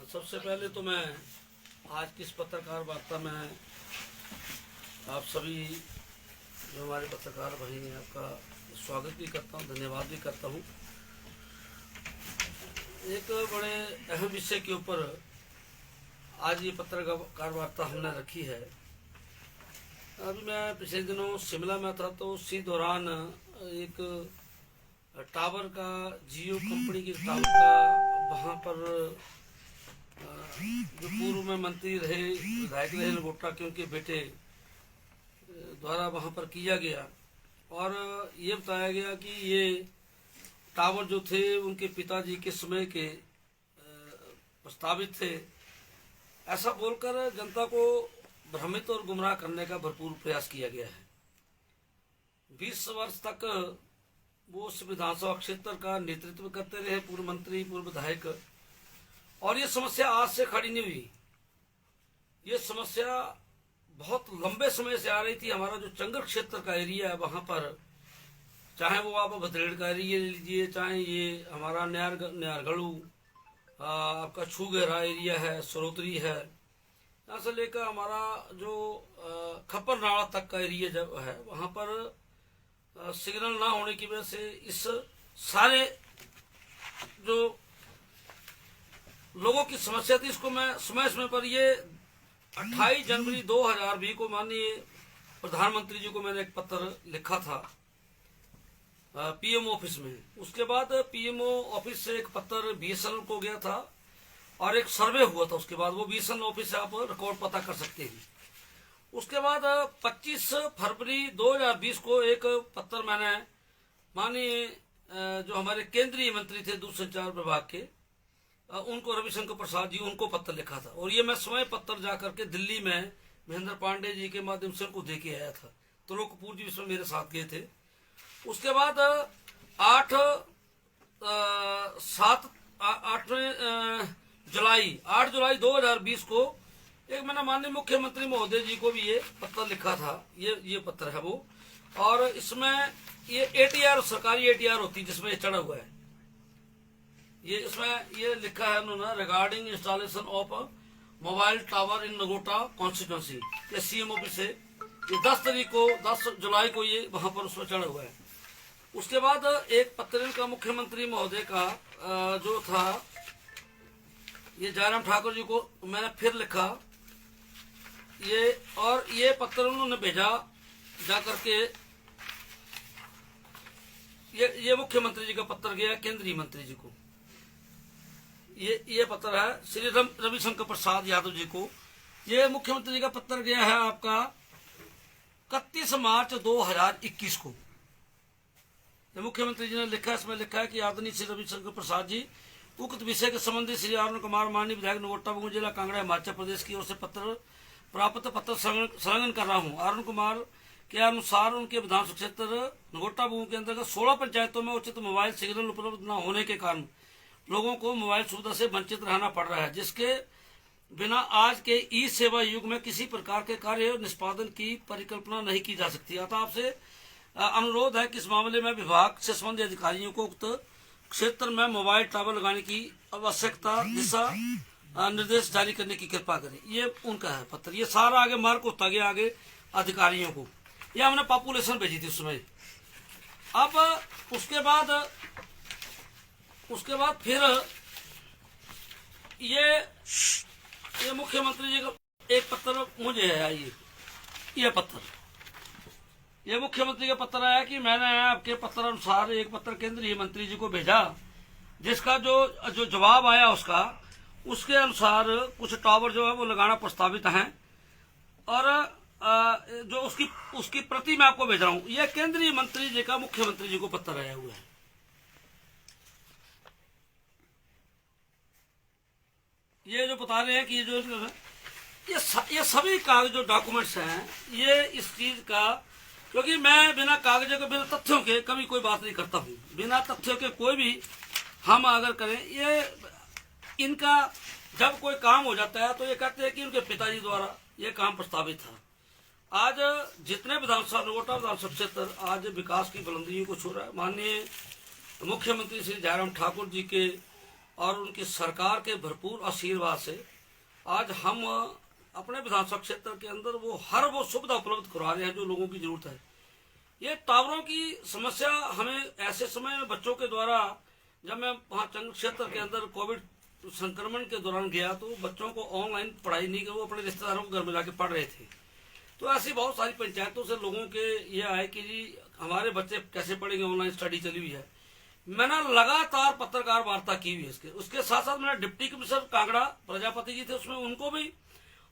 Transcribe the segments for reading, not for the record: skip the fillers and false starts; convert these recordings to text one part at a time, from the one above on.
सबसे पहले तो मैं आज की इस पत्रकार वार्ता में आप सभी जो हमारे पत्रकार भाई हैं आपका स्वागत भी करता हूँ, धन्यवाद भी करता हूँ। एक बड़े अहम विषय के ऊपर आज ये पत्रकार वार्ता हमने रखी है। अभी मैं पिछले दिनों शिमला में था तो उसी दौरान एक टावर का जियो कंपनी की टावर का वहाँ पर जो पूर्व में मंत्री रहे विधायक रहे लंगोटा के उनके बेटे द्वारा वहाँ पर किया गया और ये बताया गया कि ये टावर जो थे उनके पिताजी के समय के प्रस्तावित थे। ऐसा बोलकर जनता को भ्रमित और गुमराह करने का भरपूर प्रयास किया गया है। 20 वर्ष तक वो उस विधानसभा क्षेत्र का नेतृत्व करते रहे, पूर्व मंत्री पूर्व विधायक, और ये समस्या आज से खड़ी नहीं हुई। ये समस्या बहुत लंबे समय से आ रही थी। हमारा जो चंगर क्षेत्र का एरिया है वहां पर, चाहे वो आप भद्रेड़ का एरिया लीजिए, चाहे ये हमारा न्यारगढ़ू आपका छूगेरा एरिया है, सरोतरी है, यहाँ से लेकर हमारा जो खप्पर नाड़ा तक का एरिया जब है वहां पर सिग्नल ना होने की वजह से इस सारे जो लोगों की समस्या थी इसको मैं समय पर ये 28 जनवरी 2020 को माननीय प्रधानमंत्री जी को मैंने एक पत्र लिखा था पीएमओ ऑफिस में। उसके बाद पीएमओ ऑफिस से एक पत्र बीएसएनएल को गया था और एक सर्वे हुआ था। उसके बाद वो बीएसएनएल ऑफिस से आप रिकॉर्ड पता कर सकते हैं। उसके बाद 25 फरवरी 2020 को एक पत्र मैंने माननीय जो हमारे केंद्रीय मंत्री थे दूरसंचार विभाग के उनको रविशंकर प्रसाद जी उनको पत्र लिखा था और ये मैं स्वयं पत्र जाकर के दिल्ली में महेंद्र पांडे जी के माध्यम से उनको दे के आया था। त्रिलोक कपूर जी इसमें मेरे साथ गए थे। उसके बाद 8 जुलाई 2020 को एक मैंने माननीय मुख्यमंत्री महोदय जी को भी ये पत्र लिखा था। ये पत्र है वो, और इसमें ये एटीआर सरकारी एटीआर होती है जिसमें चढ़ा हुआ है। ये इसमें ये लिखा है उन्होंने regarding installation of mobile tower in Nagota constituency, ये सीएम ऑफिस से ये 10 जुलाई को ये वहां पर उसमें चढ़ा हुआ है। उसके बाद एक पत्र का मुख्यमंत्री महोदय का जो था ये जयराम ठाकुर जी को मैंने फिर लिखा ये, और ये पत्र उन्होंने भेजा जाकर के ये मुख्यमंत्री जी का पत्र गया केंद्रीय मंत्री जी को। ये पत्र है श्री रविशंकर प्रसाद यादव जी को। ये मुख्यमंत्री जी का पत्र गया है आपका 31 मार्च 2021 को। ये मुख्यमंत्री जी ने लिखा, इसमें लिखा है कि आदरणीय श्री रविशंकर प्रसाद जी उक्त विषय के संबंधी श्री अरुण कुमार माननीय विधायक नगोटा बगू जिला कांगड़ा हिमाचल प्रदेश की ओर से पत्र संलग्न कर रहा हूँ। अरुण कुमार के अनुसार उनके विधानसभा क्षेत्र नगोटा बगू के अंतर्गत 16 पंचायतों में उचित मोबाइल सिग्नल उपलब्ध न होने के कारण लोगों को मोबाइल सुविधा से वंचित रहना पड़ रहा है, जिसके बिना आज के ई सेवा युग में किसी प्रकार के कार्य निष्पादन की परिकल्पना नहीं की जा सकती। अतः आपसे अनुरोध है कि इस मामले में विभाग से संबंधित अधिकारियों को उक्त क्षेत्र में मोबाइल टावर लगाने की आवश्यकता दिशा निर्देश जारी करने की कृपा करें। ये उनका है पत्र। ये सारा आगे मार्क होता गया आगे अधिकारियों को। ये हमने पॉपुलेशन भेजी थी उसमें। अब उसके बाद फिर ये मुख्यमंत्री जी का एक पत्र मुझे है। ये पत्र ये मुख्यमंत्री का पत्र आया कि मैंने आपके पत्र अनुसार एक पत्र केंद्रीय मंत्री जी को भेजा, जिसका जो जवाब आया उसके अनुसार कुछ टावर जो है वो लगाना प्रस्तावित हैं और जो उसकी प्रति मैं आपको भेज रहा हूँ। ये केंद्रीय मंत्री जी का मुख्यमंत्री जी को पत्र आया हुआ है। ये जो बता रहे हैं कि ये सभी कागज जो डॉक्यूमेंट्स हैं ये इस चीज का, क्योंकि मैं बिना कागजों के बिना तथ्यों के कभी कोई बात नहीं करता हूँ। बिना तथ्यों के कोई भी हम अगर करें, ये इनका जब कोई काम हो जाता है तो ये कहते हैं कि उनके पिताजी द्वारा ये काम प्रस्तावित था। आज जितने विधानसभा नगोटा विधानसभा क्षेत्र आज विकास की बुलंदियों को छू रहा है, माननीय मुख्यमंत्री श्री जयराम ठाकुर जी के और उनकी सरकार के भरपूर आशीर्वाद से आज हम अपने विधानसभा क्षेत्र के अंदर हर वो सुविधा उपलब्ध करवा रहे हैं जो लोगों की जरूरत है। ये टावरों की समस्या हमें ऐसे समय में बच्चों के द्वारा, जब मैं वहाँ चंग क्षेत्र के अंदर कोविड संक्रमण के दौरान गया तो बच्चों को ऑनलाइन पढ़ाई नहीं की, वो अपने रिश्तेदारों के घर में जाके पढ़ रहे थे। तो ऐसी बहुत सारी पंचायतों से लोगों के ये आए कि जी हमारे बच्चे कैसे पढ़ेंगे, ऑनलाइन स्टडी चली हुई है। मैंने लगातार पत्रकार वार्ता की हुई है उसके साथ साथ मैंने डिप्टी कमिश्नर कांगड़ा प्रजापति जी थे उसमें उनको भी,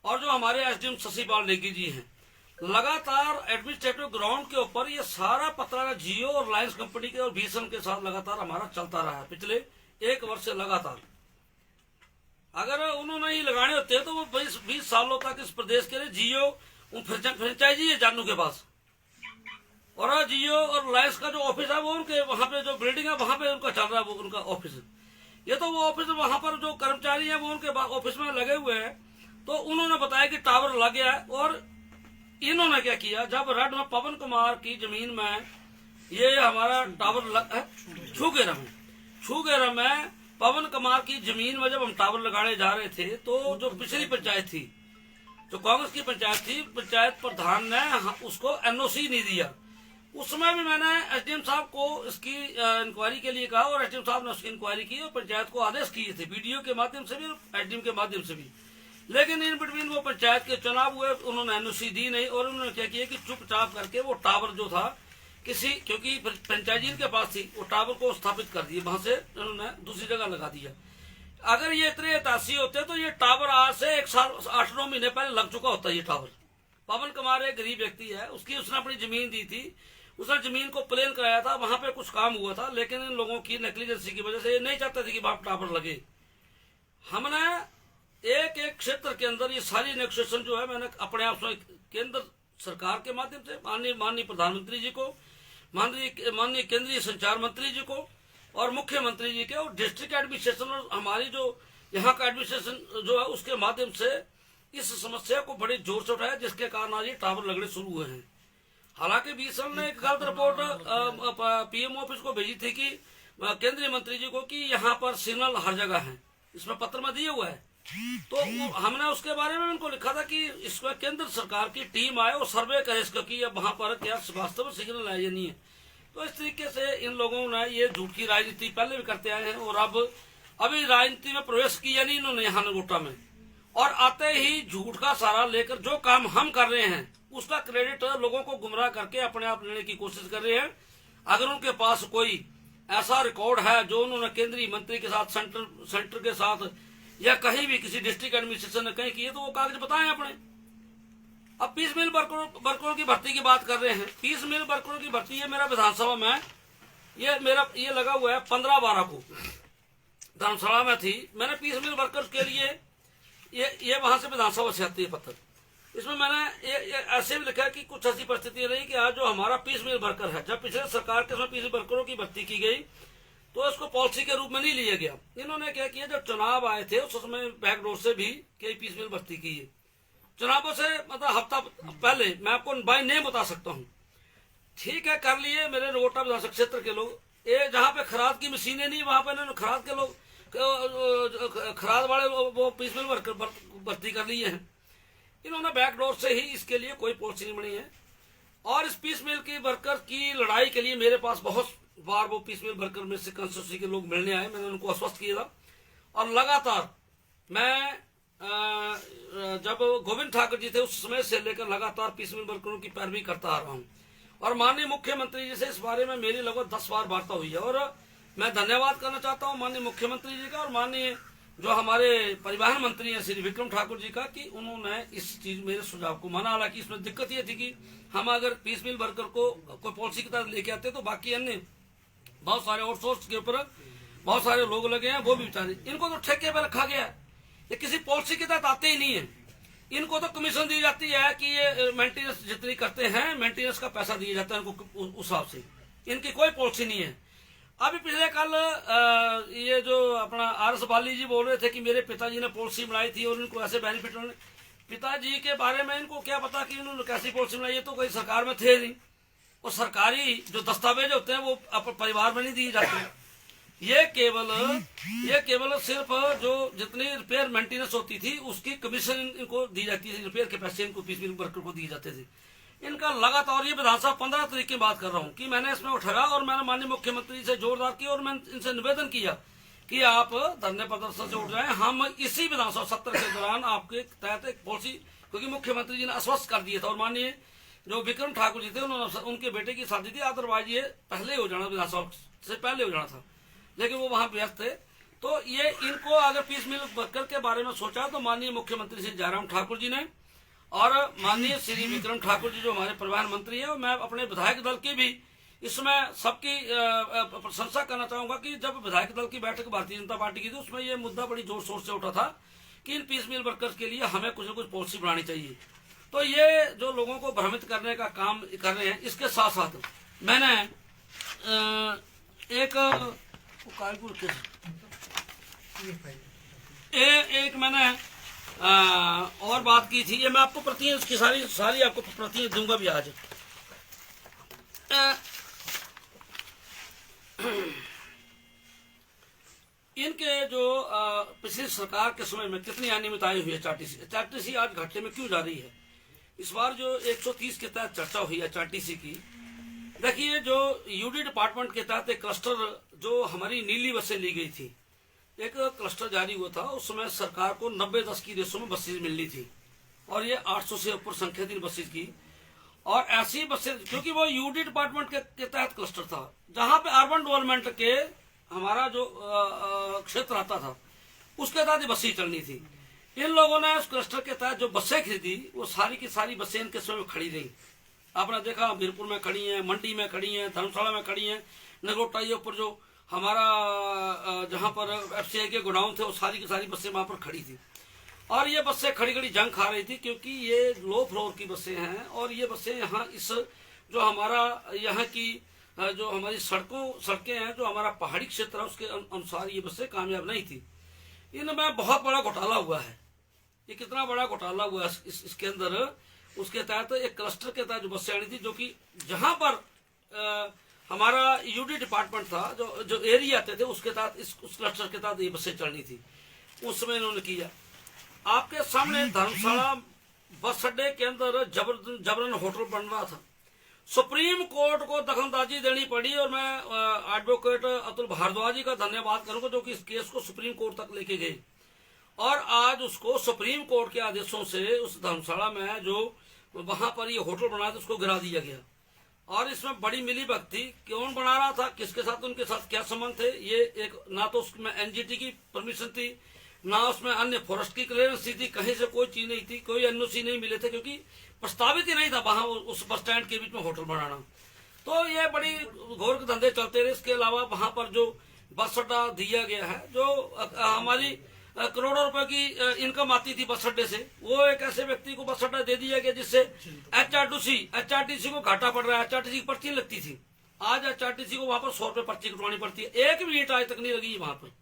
और जो हमारे एसडीएम शशिपाल नेगी जी हैं, लगातार एडमिनिस्ट्रेटिव ग्राउंड के ऊपर ये सारा पत्र जियो और रिलायंस कंपनी के और बीएसएनएल के साथ लगातार हमारा चलता रहा है पिछले 1 वर्ष से लगातार। अगर उन्होंने ही लगाने होते तो वो 20 सालों तक इस प्रदेश के लिए जियो फ्रेंचाइजी है जानू के पास, और जियो और रिलायंस का जो ऑफिस है वो उनके वहां पे जो बिल्डिंग है वहां पे उनका चल रहा है, वो उनका ऑफिस है। ये तो वो ऑफिस वहां पर जो कर्मचारी है वो उनके ऑफिस में लगे हुए हैं। तो उन्होंने बताया कि टावर लग गया है, और इन्होंने क्या किया, जब रेड में पवन कुमार की जमीन में ये हमारा टावर छुगेरा में पवन कुमार की जमीन में जब हम टावर लगाने जा रहे थे तो जो पिछली पंचायत थी, जो कांग्रेस की पंचायत थी, पंचायत प्रधान ने उसको एनओसी नहीं दिया। उसमें भी मैंने एसडीएम साहब को इसकी इंक्वायरी के लिए कहा और एसडीएम साहब ने उसकी इंक्वायरी की और पंचायत को आदेश किए थे बीडीओ के माध्यम से भी और एसडीएम के माध्यम से भी। लेकिन इन बिटवीन वो पंचायत के चुनाव हुए, उन्होंने एनओसी दी नहीं, और उन्होंने क्या किया कि चुपचाप करके वो टावर जो था किसी, क्योंकि पंचायत के पास थी, वो टावर को स्थापित कर दिए, वहां से उन्होंने दूसरी जगह लगा दिया। अगर ये इतने एहतासी होते तो ये टावर आज से 1 साल 8-9 महीने पहले लग चुका होता। ये टावर पवन कुमार एक गरीब व्यक्ति है, उसने अपनी जमीन दी थी, उसने जमीन को प्लेन कराया था, वहां पे कुछ काम हुआ था, लेकिन इन लोगों की नेग्लिजेंसी की वजह से ये नहीं चाहते थे कि वहां टावर लगे। हमने एक क्षेत्र के अंदर ये सारी नेगोशिएशन जो है मैंने अपने आप से केंद्र सरकार के माध्यम से माननीय प्रधानमंत्री जी को, माननीय केंद्रीय संचार मंत्री जी को और मुख्यमंत्री जी के और डिस्ट्रिक्ट एडमिनिस्ट्रेशन और हमारी जो यहाँ का एडमिनिस्ट्रेशन जो है उसके माध्यम से इस समस्या को बड़े जोर से उठाया, जिसके कारण आज ये टावर लगने शुरू हुए हैं। हालांकि बीएसएनएल ने एक गलत रिपोर्ट पीएम ऑफिस को भेजी थी कि केंद्रीय मंत्री जी को कि यहाँ पर सिग्नल हर जगह है, इसमें पत्र में दिया हुआ है। तो हमने उसके बारे में उनको लिखा था कि इसमें केंद्र सरकार की टीम आए और सर्वे करे इसका कि वहां पर क्या वास्तव में सिग्नल है या नहीं है। तो इस तरीके से इन लोगों ने ये झूठ की राजनीति पहले भी करते आए हैं और अभी राजनीति में प्रवेश किया नहीं इन्होंने यहाँ नगोटा में, और आते ही झूठ का सहारा लेकर जो काम हम कर रहे हैं उसका क्रेडिट लोगों को गुमराह करके अपने आप लेने की कोशिश कर रहे हैं। अगर उनके पास कोई ऐसा रिकॉर्ड है जो उन्होंने केंद्रीय मंत्री के साथ सेंटर के साथ या कहीं भी किसी डिस्ट्रिक्ट एडमिनिस्ट्रेशन ने कहीं किए तो वो कागज बताएं अपने। अब पीस मिल वर्करों की भर्ती की बात कर रहे हैं। पीस मिल वर्करों की भर्ती है मेरा विधानसभा में ये लगा हुआ है 15/12 को धर्मशाला में थी। मैंने पीस मिल वर्कर्स के लिए ये वहां से विधानसभा से आती है पत्र, इसमें मैंने ये ऐसे भी लिखा कि कुछ ऐसी परिस्थिति रही कि आज जो हमारा पीस मिल वर्कर है, जब पिछले सरकार के समय पीस मिल वर्करों की भर्ती की गई तो इसको पॉलिसी के रूप में नहीं लिया गया। इन्होंने क्या किया, जब चुनाव आए थे उस समय बैकडोर से भी कई पीस मिल भर्ती की है। चुनावों से मतलब हफ्ता पहले मैं आपको बाय नेम बता सकता हूँ। ठीक है, कर लिए मेरे नगोटा विधानसभा क्षेत्र के लोग। ये जहाँ पे खराद की मशीनें नहीं वहां पे इन्होंने खराद के लोग, खराद वाले वो पीस मिल वर्कर भर्ती कर लिए हैं। इन्होंने बैकडोर से ही इसके लिए कोई पॉलिसी नहीं बनी है। और इस पीस मिल की वर्कर की लड़ाई के लिए मेरे पास बहुत बार वो पीस मिल वर्कर में से कंस्टिट्यूंसी के लोग मिलने आए, मैंने उनको आश्वस्त किया था। और लगातार मैं जब गोविंद ठाकुर जी थे उस समय से लेकर लगातार पीस मिल वर्करों की पैरवी करता आ रहा हूँ। और माननीय मुख्यमंत्री जी से इस बारे में मेरी लगभग 10 बार वार्ता हुई है। और मैं धन्यवाद करना चाहता हूँ माननीय मुख्यमंत्री जी का और माननीय जो हमारे परिवहन मंत्री हैं श्री विक्रम ठाकुर जी का, कि उन्होंने इस चीज मेरे सुझाव को माना। हालांकि इसमें दिक्कत ये थी कि हम अगर पीस मिल वर्कर को कोई पॉलिसी की तरह लेके आते तो बाकी अन्य बहुत सारे आउटसोर्स के ऊपर बहुत सारे लोग लगे हैं, वो भी बेचारे, इनको तो ठेके पे रखा गया है, ये किसी पॉलिसी के तहत आते ही नहीं है। इनको तो कमीशन दी जाती है कि ये मेंटेनेंस जितनी करते हैं मेंटेनेंस का पैसा दिया जाता है इनको उस हिसाब से, इनकी कोई पॉलिसी नहीं है। अभी पिछले कल ये जो अपना आर.एस. बाली जी बोल रहे थे कि मेरे पिताजी ने पॉलिसी बनाई थी और इनको ऐसे बेनिफिट, पिताजी के बारे में इनको क्या पता कि उन्होंने कैसी पॉलिसी बनाई, ये तो कोई सरकार में थे नहीं। और सरकारी जो दस्तावेज होते हैं वो परिवार में नहीं दिए जाते। ये केवल सिर्फ जो जितनी रिपेयर मेंटेनेंस होती थी उसकी कमीशन इनको दी जाती थी, रिपेयर के पैसे इनको पीस मिल वर्कर को दिए जाते थे। इनका लगातार, ये विधानसभा 15 तारीख की बात कर रहा हूँ कि मैंने इसमें उठाया और मैंने माननीय मुख्यमंत्री से जोरदार किया और मैंने इनसे निवेदन किया कि आप धरने प्रदर्शन से उठ जाएं, हम इसी विधानसभा सत्र के दौरान आपके तहत एक पॉलिसी, क्योंकि मुख्यमंत्री जी ने आश्वस्त कर दिया था और माननीय जो विक्रम ठाकुर जी थे उन्होंने उनके बेटे की शादी थी, अदरवाइज ये पहले हो जाना, विधानसभा से पहले हो जाना था, लेकिन वो वहां व्यस्त थे। तो ये इनको अगर पीस मिल वर्कर के बारे में सोचा तो माननीय मुख्यमंत्री श्री जयराम ठाकुर जी ने और माननीय श्री विक्रम ठाकुर जी जो हमारे परिवहन मंत्री है, और मैं अपने विधायक दल की भी इसमें सबकी प्रशंसा करना चाहूंगा कि जब विधायक दल की बैठक भारतीय जनता पार्टी की थी उसमें ये मुद्दा बड़ी जोर शोर से उठा था कि इन पीस मिल वर्कर्स के लिए हमें कुछ न कुछ पॉलिसी बनानी चाहिए। तो ये जो लोगों को भ्रमित करने का काम कर रहे हैं, इसके साथ साथ मैंने एक मैंने और बात की थी, ये मैं आपको प्रतियां इसकी सारी आपको प्रतियां दूंगा भी आज। इनके जो पिछली सरकार के समय में कितनी अनियमितताएं हुई है चार्टीसी आज घाटे में क्यों जा रही है। इस बार जो 130 के तहत चर्चा हुई है चार्टीसी की, देखिए जो यूडी डिपार्टमेंट के तहत एक क्लस्टर जो हमारी नीली बसें ली गई थी, एक क्लस्टर जारी हुआ था, उस समय सरकार को 90-10 की रेशो में बसेज मिलनी थी और ये 800 से ऊपर संख्या थी बसेज की। और ऐसी बसें, क्योंकि वो यूडी डिपार्टमेंट के तहत क्लस्टर था जहां पे अर्बन डेवलपमेंट के हमारा जो क्षेत्र आता था उसके तहत ही बसें चलनी थी। इन लोगों ने उस क्लस्टर के तहत जो बसें खरीदी वो सारी की सारी बसें इनके समय खड़ी रही। आपने देखा मीरपुर में खड़ी हैं, मंडी में खड़ी हैं, धर्मशाला में खड़ी हैं, नगरोटा ऊपर जो हमारा जहां पर एफसीआई के गोडाउन थे वो सारी की सारी बसें वहां पर खड़ी थी और ये बसें खड़ी खड़ी जंग खा रही थी, क्योंकि ये लो फ्लोर की बसें हैं और ये बसें यहाँ इस जो हमारा यहाँ की जो हमारी सड़कें हैं, जो हमारा पहाड़ी क्षेत्र है उसके अनुसार ये बसें कामयाब नहीं थी। इनमें बहुत बड़ा घोटाला हुआ है। ये कितना बड़ा घोटाला हुआ है इसके अंदर, उसके तहत एक क्लस्टर के तहत जो बसें आनी थी, जो कि जहां पर हमारा यूडी डिपार्टमेंट था, जो एरिया आते थे उसके तहत उस क्लस्टर के तहत ये बसें चलनी थी, उस समय इन्होंने किया। आपके सामने धर्मशाला बस अड्डे के अंदर जबरन होटल बन रहा था। सुप्रीम कोर्ट को दखलंदाजी देनी पड़ी और मैं एडवोकेट अतुल भारद्वाज जी का धन्यवाद करूंगा जो कि इस केस को सुप्रीम कोर्ट तक लेके गए और आज उसको सुप्रीम कोर्ट के आदेशों से उस धर्मशाला में जो वहां पर ये होटल बना था उसको गिरा दिया गया। और इसमें बड़ी मिली भगती, कौन बना रहा था, किसके साथ, उनके साथ क्या संबंध थे, ये एक ना तो उसमें एनजीटी की परमिशन थी, ना उसमें अन्य फॉरेस्ट की क्लियरेंस थी, कहीं से कोई चीज नहीं थी, कोई एनओसी नहीं मिले थे, क्योंकि प्रस्तावित ही नहीं था वहां उस बस स्टैंड के बीच में होटल बनाना। तो ये बड़ी घोर धंधे चलते रहे। इसके अलावा वहां पर जो बस अड्डा दिया गया है, जो हमारी करोड़ों रुपए की इनकम आती थी बस अड्डे से, वो एक ऐसे व्यक्ति को बस अड्डा दे दिया गया जिससे एचआरटीसी को घाटा पड़ रहा है। एचआरटीसी की पर्ची लगती थी, आज एचआरटीसी को वहां पर 100 रुपए पर्ची कटवानी पड़ती है। एक भी ईंट आज तक नहीं लगी वहां पर,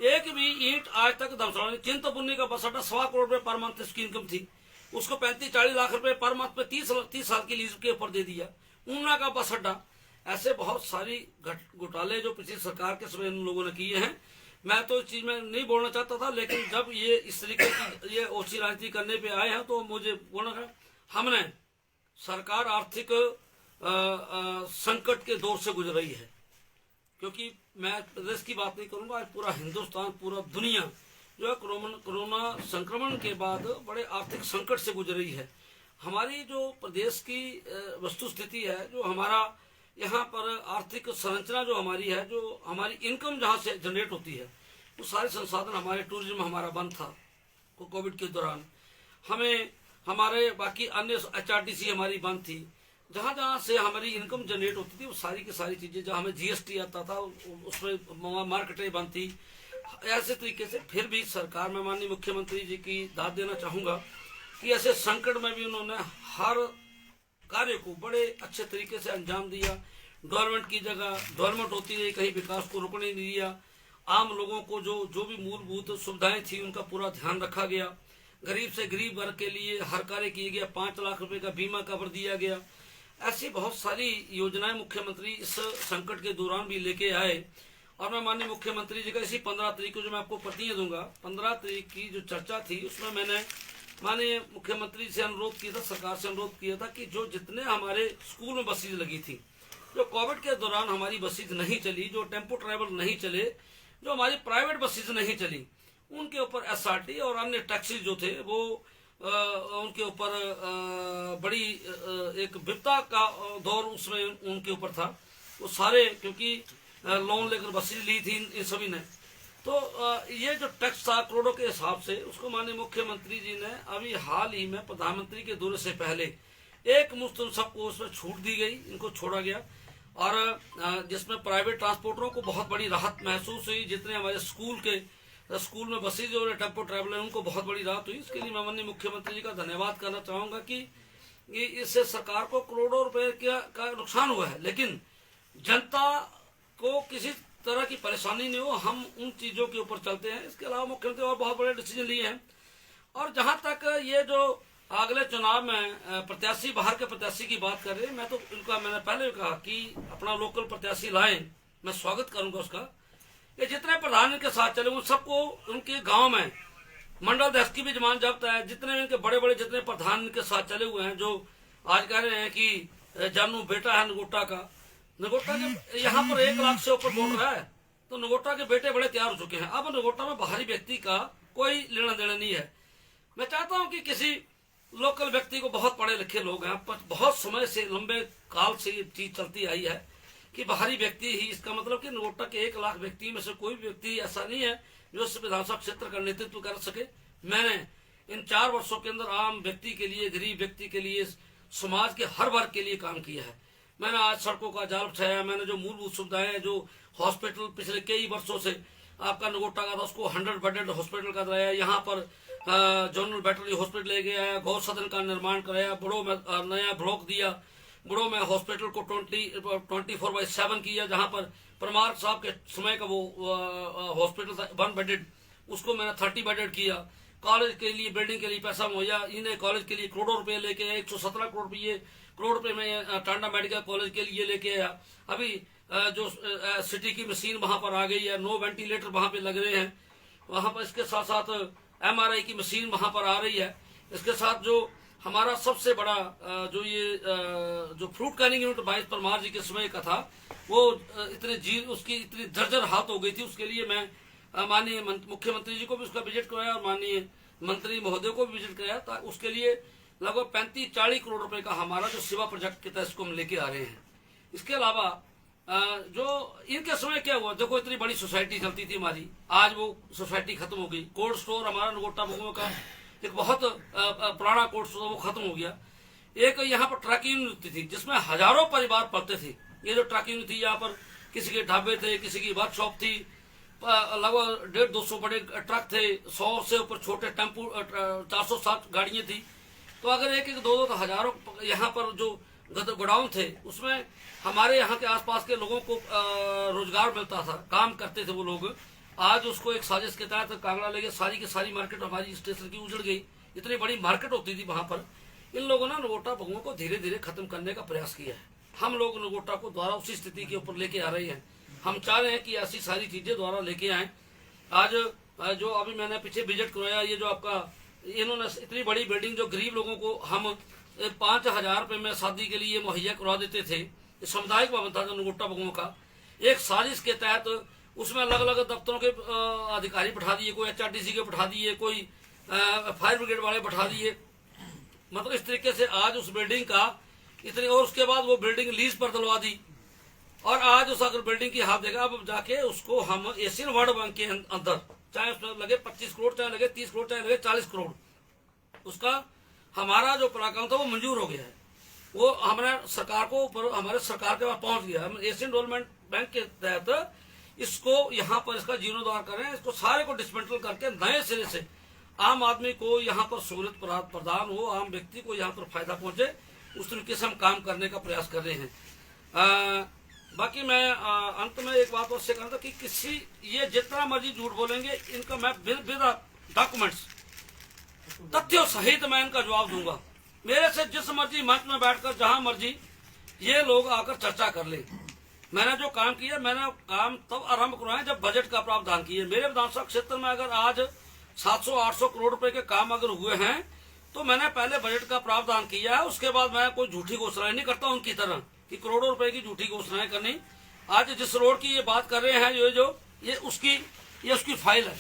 एक भी ईंट आज तक धर्मशाला। चिंतपूर्णी का बस अड्डा 1.25 करोड़ रुपए पर मंथ इसकी इनकम थी, उसको 35-40 लाख रुपए पर मंथ पे 30 साल की लीज के ऊपर दे दिया। ऊना का बस अड्डा, ऐसे बहुत सारी घोटाले जो पिछली सरकार के समय इन लोगों ने किए हैं। मैं तो इस चीज में नहीं बोलना चाहता था, लेकिन जब ये इस तरीके की ये ओछी राजनीति करने पे आए हैं तो मुझे बोलना है, हमने सरकार आर्थिक संकट के दौर से गुजर रही है। क्योंकि मैं प्रदेश की बात नहीं करूंगा, आज पूरा हिंदुस्तान, पूरा दुनिया जो है कोरोना संक्रमण के बाद बड़े आर्थिक संकट से गुजर रही है। हमारी जो प्रदेश की वस्तु स्थिति है, जो हमारा यहाँ पर आर्थिक संरचना जो हमारी है, जो हमारी इनकम जहाँ से जनरेट होती है, वो सारे संसाधन हमारे टूरिज्म हमारा बंद था कोविड के दौरान। हमें हमारे बाकी अन्य एचआरटीसी हमारी बंद थी, जहाँ जहाँ से हमारी इनकम जनरेट होती थी वो सारी की सारी चीजें, जहाँ हमें जीएसटी आता था उसमें मार्केटें बंद थी। ऐसे तरीके से फिर भी सरकार में माननीय मुख्यमंत्री जी की दाद देना चाहूंगा कि ऐसे संकट में भी उन्होंने हर कार्य को बड़े अच्छे तरीके से अंजाम दिया। डेवलपमेंट की जगह डेवलपमेंट होती रही, कहीं विकास को रुकने नहीं दिया। आम लोगों को जो भी मूलभूत सुविधाएं थी उनका पूरा ध्यान रखा गया। गरीब से गरीब वर्ग के लिए हर कार्य किया गया। 5 लाख रुपए का बीमा कवर दिया गया। ऐसी बहुत सारी योजनाएं मुख्यमंत्री इस संकट के दौरान भी लेके आए और मैं माननीय मुख्यमंत्री जी का इसी 15 तारीख को जो मैं आपको प्रतियां दूंगा, 15 तारीख की जो चर्चा थी उसमें मैंने माननीय मुख्यमंत्री से अनुरोध किया था, सरकार से अनुरोध किया था कि जो जितने हमारे स्कूल में बसेज लगी थी, जो कोविड के दौरान हमारी बसेज नहीं चली, जो टेम्पो ट्रैवल नहीं चले, जो हमारी प्राइवेट बसेज नहीं चली, उनके ऊपर एसआरटी और अन्य टैक्सीज जो थे वो उनके ऊपर बड़ी एक विपदा का दौर उसमें उनके ऊपर था। वो सारे क्योंकि लोन लेकर बसेज ली थी इन सभी ने, तो ये जो टैक्स था करोड़ों के हिसाब से, उसको माननीय मुख्यमंत्री जी ने अभी हाल ही में प्रधानमंत्री के दौरे से पहले एक मुश्त सबको उसमें छूट दी गई, इनको छोड़ा गया। और जिसमें प्राइवेट ट्रांसपोर्टरों को बहुत बड़ी राहत महसूस हुई, जितने हमारे स्कूल में बसेज और टेम्पो ट्रैवलर उनको बहुत बड़ी राहत हुई। इसके लिए मैं माननीय मुख्यमंत्री जी का धन्यवाद करना चाहूंगा कि इससे सरकार को करोड़ों रुपए का नुकसान हुआ है, लेकिन जनता को किसी तरह की परेशानी नहीं हो, हम उन चीजों के ऊपर चलते हैं। इसके अलावा मुख्यमंत्री और बहुत बड़े डिसीजन लिए हैं। और जहां तक ये जो अगले चुनाव में प्रत्याशी, बाहर के प्रत्याशी की बात कर रहे हैं, मैं तो इनका मैंने पहले भी कहा कि अपना लोकल प्रत्याशी लाएं, मैं स्वागत करूंगा उसका। ये जितने प्रधान इनके साथ चले उन सबको उनके गांव में मंडल अध्यक्ष की भी जमानत जब्त है। जितने इनके बड़े बड़े जितने प्रधान इनके साथ चले हुए हैं, जो आज कह रहे हैं कि जानू बेटा है नगोटा का, नगोटा के यहाँ पर 1 लाख से ऊपर वोट रहा है, तो नगोटा के बेटे बड़े तैयार हो चुके हैं। अब नगोटा में बाहरी व्यक्ति का कोई लेना देना नहीं है। मैं चाहता हूं कि किसी लोकल व्यक्ति को, बहुत पढ़े लिखे लोग हैं, बहुत समय से लंबे काल से ये चीज चलती आई है कि बाहरी व्यक्ति ही, इसका मतलब कि नगोटा के 1 लाख व्यक्ति में से कोई व्यक्ति ऐसा नहीं है जो इस विधानसभा क्षेत्र का नेतृत्व कर सके। मैंने इन 4 वर्षों के अंदर आम व्यक्ति के लिए, गरीब व्यक्ति के लिए, समाज के हर वर्ग के लिए काम किया है। मैंने आज सड़कों का जाल बिछाया, मैंने जो मूलभूत सुविधाएं, जो हॉस्पिटल पिछले कई वर्षों से आपका नगोटा का था, उसको 100 बेडेड हॉस्पिटल का कराया, यहाँ पर जनरल बैटरी हॉस्पिटल ले गया, गौ सदन का निर्माण कराया, बुढ़ो में नया ब्लॉक दिया, बुढ़ो में हॉस्पिटल को 24/7 किया, जहाँ पर परमार साहब के समय का वो हॉस्पिटल था 1 बेडेड, उसको मैंने 30 बेडेड किया। कॉलेज के लिए, बिल्डिंग के लिए पैसा मुहैया, इन्हें कॉलेज के लिए करोड़ों रुपए लेके आए, 117 करोड़ रुपए में टांडा मेडिकल कॉलेज के लिए लेके आया। अभी जो सिटी की मशीन वहां पर आ गई है, 9 वेंटिलेटर वहां पे लग रहे हैं वहां पर। इसके साथ साथ MRI की मशीन वहां पर आ रही है। इसके साथ जो हमारा सबसे बड़ा जो ये जो फ्रूट कैनिंग यूनिट 22 परमार जी के समय का था, वो उसकी इतनी जर्जर हालत हो गई थी। उसके लिए मैं माननीय मुख्यमंत्री जी को भी उसका विजिट कराया और माननीय मंत्री महोदय को भी विजिट कराया। उसके लिए लगभग 35-40 करोड़ रुपए का हमारा जो सेवा प्रोजेक्ट के तहत इसको हम लेके आ रहे हैं। इसके अलावा जो इनके समय क्या हुआ, देखो इतनी बड़ी सोसाइटी चलती थी हमारी, आज वो सोसाइटी खत्म हो गई। कोल्ड स्टोर हमारा नगोटा बगुआ का एक बहुत पुराना कोल्ड स्टोर, वो खत्म हो गया। एक यहाँ पर ट्रकिंग यूनिट थी जिसमें हजारों परिवार पलते थे। ये जो ट्रकिंग यूनिट थी, यहाँ पर किसी के ढाबे थे, किसी की वर्कशॉप थी, लगभग 150-200 बड़े ट्रक थे, 100 से ऊपर छोटे टेम्पो, 460 गाड़ियां थी। तो अगर एक 2-2 तो हजारों यहाँ पर जो गोडाउन थे, उसमें हमारे यहाँ के आसपास के लोगों को रोजगार मिलता था, काम करते थे वो लोग। आज उसको एक साजिश के तहत कांगड़ा ले गए, सारी की सारी मार्केट हमारी स्टेशन की उजड़ गई। इतनी बड़ी मार्केट होती थी वहां पर। इन लोगों ने नगोटा बगुआ को धीरे धीरे खत्म करने का प्रयास किया है। हम लोग नगोटा को द्वारा उसी स्थिति के ऊपर लेके आ रहे हैं। हम चाह रहे हैं कि ऐसी सारी चीजें द्वारा लेके आए। आज जो अभी मैंने पीछे विजिट कराया, ये जो आपका इन्होंने इतनी बड़ी बिल्डिंग, जो गरीब लोगों को हम 5,000 रुपए में शादी के लिए मुहैया करवा देते थे, सामुदायिक भवन था जो नगोटा बगुआ का, एक साजिश के तहत उसमें अलग अलग दफ्तरों के अधिकारी बैठा दिए, कोई HRTC के बैठा दिए, कोई फायर ब्रिगेड वाले बैठा दिए। मतलब इस तरीके से आज उस बिल्डिंग का इतनी, और उसके बाद वो बिल्डिंग लीज पर दिलवा दी। और आज उस अगर बिल्डिंग की हाथ देगा, अब जाके उसको हम एशियन वर्ल्ड बैंक के अंदर, चाहे उसमें लगे 25 करोड़, चाहे लगे 30 करोड़, चाहे लगे 40 करोड़, उसका हमारा जो प्रावधान था वो मंजूर हो गया है। वो हमारे सरकार को, हमारे सरकार के पास पहुंच गया। हम एशियन डेवलपमेंट बैंक के तहत इसको यहाँ पर इसका जीर्णोद्धार करें, इसको सारे को डिसमेंटल करके नए सिरे से आम आदमी को यहाँ पर सहूलियत प्रदान हो, आम व्यक्ति को यहाँ पर फायदा पहुंचे, उस तरीके से हम काम करने का प्रयास कर रहे हैं। बाकी मैं अंत में एक बात और से कहना था कि किसी, ये जितना मर्जी झूठ बोलेंगे, इनका मैं बिना डॉक्यूमेंट्स, तथ्यों सहित मैं इनका जवाब दूंगा। मेरे से जिस मर्जी मंच में बैठकर जहां मर्जी ये लोग आकर चर्चा कर ले। मैंने जो काम किया, मैंने काम तब आरंभ करवाया जब बजट का प्रावधान किया। मेरे विधानसभा क्षेत्र में अगर आज 700-800 करोड़ रुपए के काम अगर हुए हैं तो मैंने पहले बजट का प्रावधान किया है। उसके बाद मैं कोई झूठी घोषणाएं नहीं करता उनकी तरह कि करोड़ों रुपए की झूठी घोषणाएं करनी। आज जिस रोड की ये बात कर रहे हैं ये उसकी फाइल है।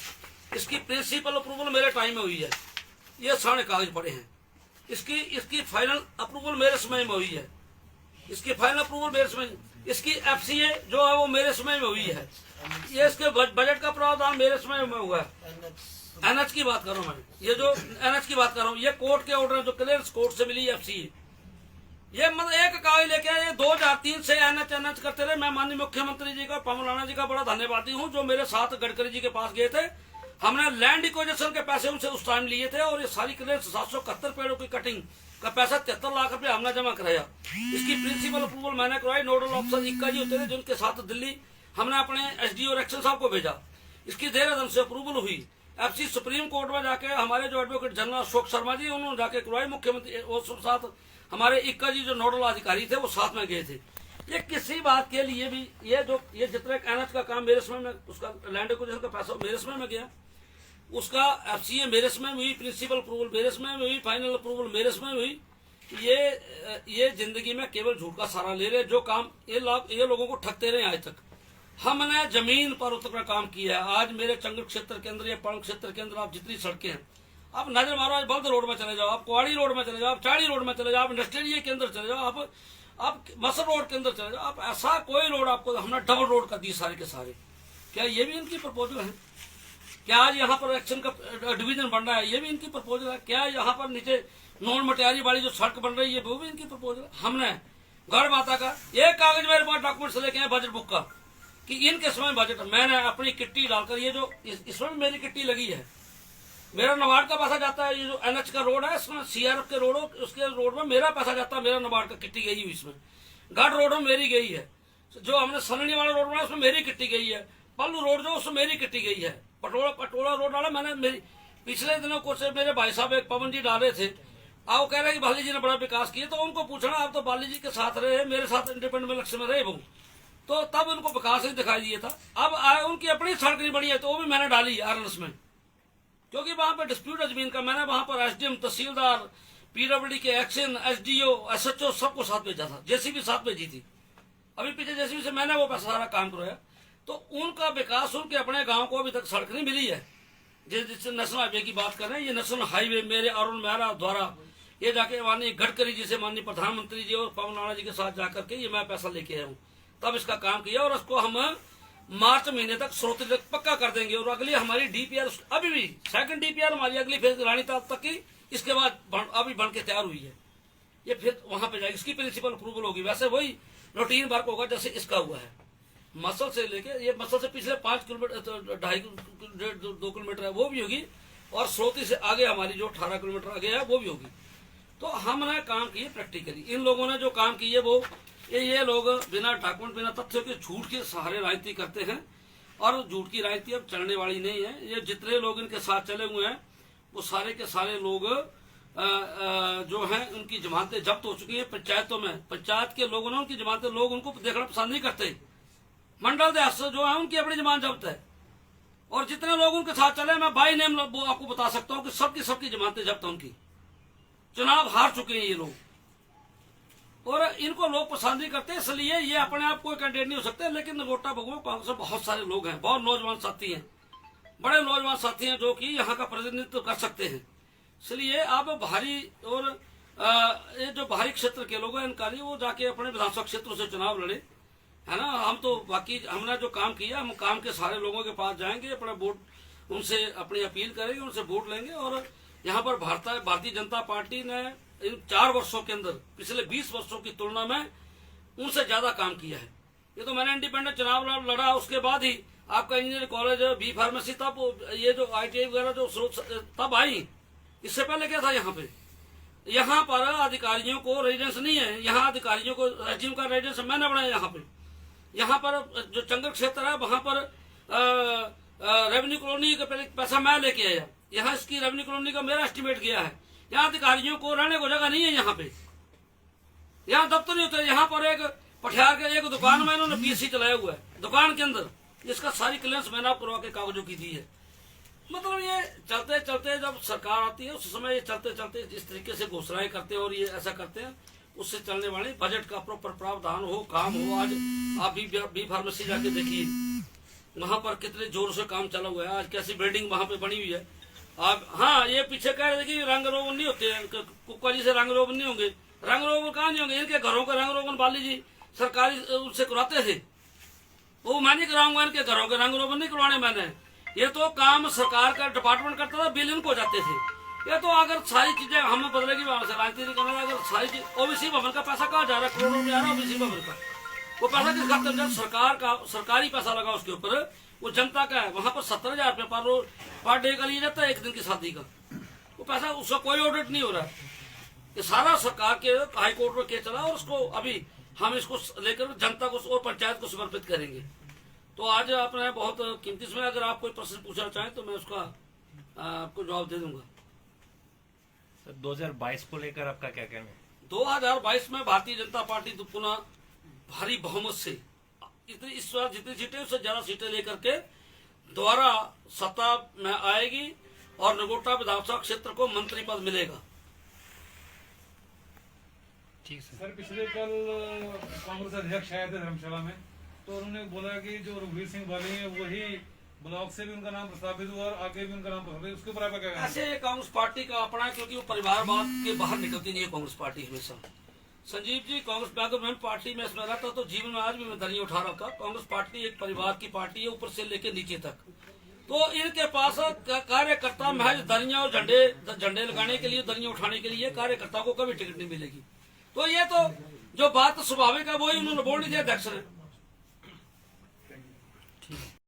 इसकी प्रिंसिपल अप्रूवल मेरे टाइम में हुई है। ये सारे कागज पड़े हैं। इसकी फाइनल अप्रूवल मेरे समय में हुई है। इसकी फाइनल अप्रूवल मेरे समय, इसकी FCA जो है वो मेरे समय में हुई है। ये इसके बजट का प्रावधान मेरे समय में हुआ है। NH की बात कर रहा हूँ मैं, ये जो NH की बात कर रहा हूँ, ये कोर्ट के ऑर्डर जो क्लियरेंस कोर्ट से मिली FCA, ये मतलब एक कागज लेके आए। 2003 से NH करते रहे। मैं माननीय मुख्यमंत्री जी का, पवन राणा जी का बड़ा धन्यवादी हूँ जो मेरे साथ गडकरी जी के पास गए थे। हमने लैंड इक्विजिशन के पैसे उनसे उस टाइम लिए थे और ये सारी क्लियरेंस 771 पेड़ों की कटिंग का पैसा 73 लाख रुपए हमने जमा कराया। इसकी प्रिंसिपल अप्रूवल मैंने करवाई। नोडल ऑफिसर इक्का जी होते थे जिनके साथ दिल्ली हमने अपने SDO एक्शन साहब को भेजा। इसकी देहरादून से अप्रूवल हुई। FC सुप्रीम कोर्ट में जाके हमारे जो एडवोकेट जनरल अशोक शर्मा जी उन्होंने जाके करवाई। मुख्यमंत्री और साथ हमारे इक्का जी जो नोडल अधिकारी थे वो साथ में गए थे। ये किसी बात के लिए भी ये जितने NH का काम मेरे समय में, उसका लैंड एक्विजिशन का पैसा मेरे समय में गया, उसका FCA मेरे समय हुई, प्रिंसिपल अप्रूवल मेरे समय में हुई, फाइनल अप्रूवल मेरे समय हुई। ये जिंदगी में केवल झूठ का सहारा ले रहे। जो काम ये लोगों को ठगते रहे आज तक। हमने जमीन पर उतर काम किया है। आज मेरे चंगल क्षेत्र के अंदर या पड़ंग क्षेत्र के अंदर आप जितनी सड़कें हैं, आप नजर मारो, आज बल्द रोड में चले जाओ, आप कुआड़ी रोड में चले जाओ, आप चाड़ी रोड में चले जाओ, आप इंडस्ट्रियल के अंदर चले जाओ, आप मसर रोड के अंदर चले जाओ, आप ऐसा कोई रोड आपको हमने डबल रोड कर दी सारे के सारे। क्या ये भी इनकी प्रपोजल है? क्या आज यहाँ पर एक्शन का डिवीजन बन रहा है? ये भी इनकी प्रपोजल है? क्या यहाँ पर नीचे नॉन मटियारी वाली जो सड़क बन रही है वो भी इनकी प्रपोजल है? हमने गढ़ माता का एक कागज मेरे पास डॉक्यूमेंट्स लेके आए बजट बुक का कि इनके समय बजट, मैंने अपनी किट्टी डालकर, ये जो इसमें मेरी किट्टी लगी है, मेरा नबार्ड का पैसा जाता है। ये जो NH का रोड है इसमें CRF के रोड, उसके रोड में मेरा पैसा जाता है, मेरा नबार्ड का किट्टी गई हुई इसमें। गढ़ रोड में मेरी गई है। जो हमने सननी वाला रोड बनाया उसमें मेरी किट्टी गई है। पल्लू रोड जो उसमें मेरी किट्टी गई है। पटोला रोड डाला मैंने, मेरी पिछले दिनों कुछ मेरे भाई साहब एक पवन जी डाले थे। आओ कह रहे कि बाली जी ने बड़ा विकास किया, तो उनको पूछना, आप तो बाली जी के साथ रहे, मेरे साथ इंडिपेंडेंट इलेक्शन में रहे वो, तो तब उनको विकास ही दिखाई दिया था। अब आए उनकी अपनी सड़क नहीं बनी है तो वो भी मैंने डाली RNS में, क्योंकि वहां पर डिस्प्यूट है जमीन का। मैंने वहां पर SDM, तहसीलदार, PWD के एक्शन, SDO, SHO सबको साथ भेजा था। JCB साथ भेजी थी। अभी पीछे JCB से मैंने वो पैसा सारा काम करवाया। तो उनका विकास, उनके अपने गांव को अभी तक सड़क नहीं मिली है। जिससे नेशनल हाईवे की बात कर रहे हैं, ये नेशनल हाईवे मेरे अरुण मेहरा द्वारा ये जाके माननीय गडकरी जी से, माननीय प्रधानमंत्री जी और पवन राणा जी के साथ जाकर के ये मैं पैसा लेके आया हूँ, तब इसका काम किया। और उसको हम मार्च महीने तक स्रोत तक पक्का कर देंगे। और अगली हमारी DPR अभी भी सेकंड DPR हमारी अगली फेज रानी ताल तक की, इसके बाद अभी बन के तैयार हुई है। ये फिर वहां पे जाएगी, इसकी प्रिंसिपल अप्रूवल होगी। वैसे वही रूटीन वर्क होगा जैसे इसका हुआ है। मसल से लेके, ये मसल से पिछले 5 किलोमीटर, 2.5 किलोमीटर है वो भी होगी, और स्रोती से आगे हमारी जो 18 किलोमीटर आगे है वो भी होगी। तो हमने काम किए प्रैक्टिकली। इन लोगों ने जो काम किए वो ये लोग बिना डॉक्यूमेंट, बिना तथ्यों के, झूठ के सहारे राजनीति करते हैं। और झूठ की राजनीति अब चलने वाली नहीं है। ये जितने लोग इनके साथ चले हुए हैं वो सारे के सारे लोग जो हैं उनकी जमानतें जब्त हो चुकी हैं पंचायतों में। पंचायत के लोगों ने उनकी जमानतें, लोग उनको देखना पसंद नहीं करते। मंडल अध्यक्ष जो है उनकी अपनी जमानत जब्त है। और जितने लोग उनके साथ चले, मैं बाई नेम आपको बता सकता हूँ कि सबकी जमानतें जब्त है उनकी। चुनाव हार चुके हैं ये लोग, और इनको लोग पसंद नहीं करते, इसलिए ये अपने आप कोई कैंडिडेट नहीं हो सकते। लेकिन नगोटा भगवा कांग्रेस में बहुत सारे लोग हैं, बहुत नौजवान साथी हैं, बड़े नौजवान साथी हैं जो कि यहाँ का प्रतिनिधित्व कर सकते हैं। इसलिए अब बाहरी और ये जो बाहरी क्षेत्र के लोग हैं इनका लिए वो जाके अपने विधानसभा क्षेत्रों से चुनाव लड़े, है ना। हम तो बाकी हमने जो काम किया, हम काम के सारे लोगों के पास जाएंगे, अपना वोट उनसे अपनी अपील करेंगे, उनसे वोट लेंगे। और यहाँ पर भारतीय जनता पार्टी ने इन 4 वर्षों के अंदर पिछले 20 वर्षों की तुलना में उनसे ज्यादा काम किया है। ये तो मैंने इंडिपेंडेंट चुनाव लड़ा, उसके बाद ही आपका इंजीनियरिंग कॉलेज, B फार्मेसी, तब ये जो ITI वगैरह जो तब आई। इससे पहले क्या था यहाँ पे? यहाँ पर अधिकारियों को रेजिडेंस नहीं है। यहाँ अधिकारियों को रेजिम का रेजिडेंस मैंने बनाया। यहाँ पे, यहाँ पर जो चंगल क्षेत्र है वहां पर रेवेन्यू कॉलोनी का पैसा मैं लेके आया। यहाँ इसकी रेवेन्यू कॉलोनी का मेरा एस्टिमेट गया है। यहाँ अधिकारियों को रहने को जगह नहीं है। यहाँ पे, यहाँ दफ्तर नहीं होते। यहाँ पर एक पटियाला के एक दुकान में इन्होंने पीएससी चलाया हुआ है दुकान के अंदर, इसका सारी क्लियरेंस मैंने आप करवा के कागजों की दी है। मतलब ये चलते चलते जब सरकार आती है उस समय ये चलते चलते जिस तरीके से घोषणाएं करते हैं और ये ऐसा करते हैं, उससे चलने वाली बजट का प्रॉपर प्रावधान हो, काम हो। आज आप बी फार्मेसी जाके देखिए, वहां पर कितने जोर से काम चला हुआ है, आज कैसी बिल्डिंग वहां पे बनी हुई है। आप हाँ, ये पीछे कह रहे थे कि रंग रोगन नहीं होते हैं, कुक्का जी से रंग रोगन नहीं होंगे, रंग रोगन कहाँ नहीं होंगे, इनके घरों का रंग रोगन बाली जी सरकारी उनसे करवाते थे, वो मैं नहीं कराऊंगा, इनके घरों के रंग रोगन नहीं करवाने मैंने। ये तो काम सरकार का डिपार्टमेंट करता था, बिल इनको जाते थे। ये तो अगर सारी चीजें हमें बदलेगी, राजनीति नहीं करना, अगर सारी चीज ओबीसी भवन का पैसा कहाँ जा रहा है, करोड़ों रुपया आ रहा है ओबीसी भवन का, वो पैसा किस खाते में, सरकार का सरकारी पैसा लगा उसके ऊपर, वो जनता का है। वहां पर 70,000 रुपये पर डे का लिया जाता है, एक दिन की शादी का, वो पैसा उसका कोई ऑडिट नहीं हो रहा है। ये सारा सरकार के हाई कोर्ट में केस चला और उसको अभी हम इसको लेकर जनता को और पंचायत को समर्पित करेंगे। तो आज आपने बहुत कीमती समय, अगर आप कोई प्रश्न पूछना चाहें तो मैं उसका आपको जवाब दे दूंगा। 2022 को लेकर आपका क्या कहना है? 2022 में भारतीय जनता पार्टी तो पुनः भारी बहुमत से इस बार जितनी सीटें उससे ज्यादा सीटें लेकर के दोबारा सत्ता में आएगी और नगोटा विधानसभा क्षेत्र को मंत्री पद मिलेगा। ठीक है सर, पिछले कल कांग्रेस अध्यक्ष आए थे धर्मशाला में, तो उन्होंने बोला कि जो रघुवीर सिंह बाली है वही ब्लॉक से भी उनका नाम प्रस्तावित हुआ और आगे भी उनका नाम प्रस्तावित, उसके ऊपर आपका क्या कहना है? ऐसे कांग्रेस पार्टी का अपना है, क्योंकि वो परिवारवाद के बाहर निकलती नहीं है कांग्रेस पार्टी हमेशा। संजीव जी, कांग्रेस बैकग्राउंड पार्टी में इसमें रहता तो जीवन में आज भी मैं दरिया उठा रहा था। कांग्रेस पार्टी एक परिवार की पार्टी है, ऊपर से लेकर नीचे तक। तो इनके पास कार्यकर्ता महज दरिया और झंडे लगाने के लिए, दरिया उठाने के लिए कार्यकर्ता को कभी टिकट नहीं मिलेगी। तो ये तो जो बात स्वाभाविक है वही उन्होंने बोल दी थी अध्यक्ष ने।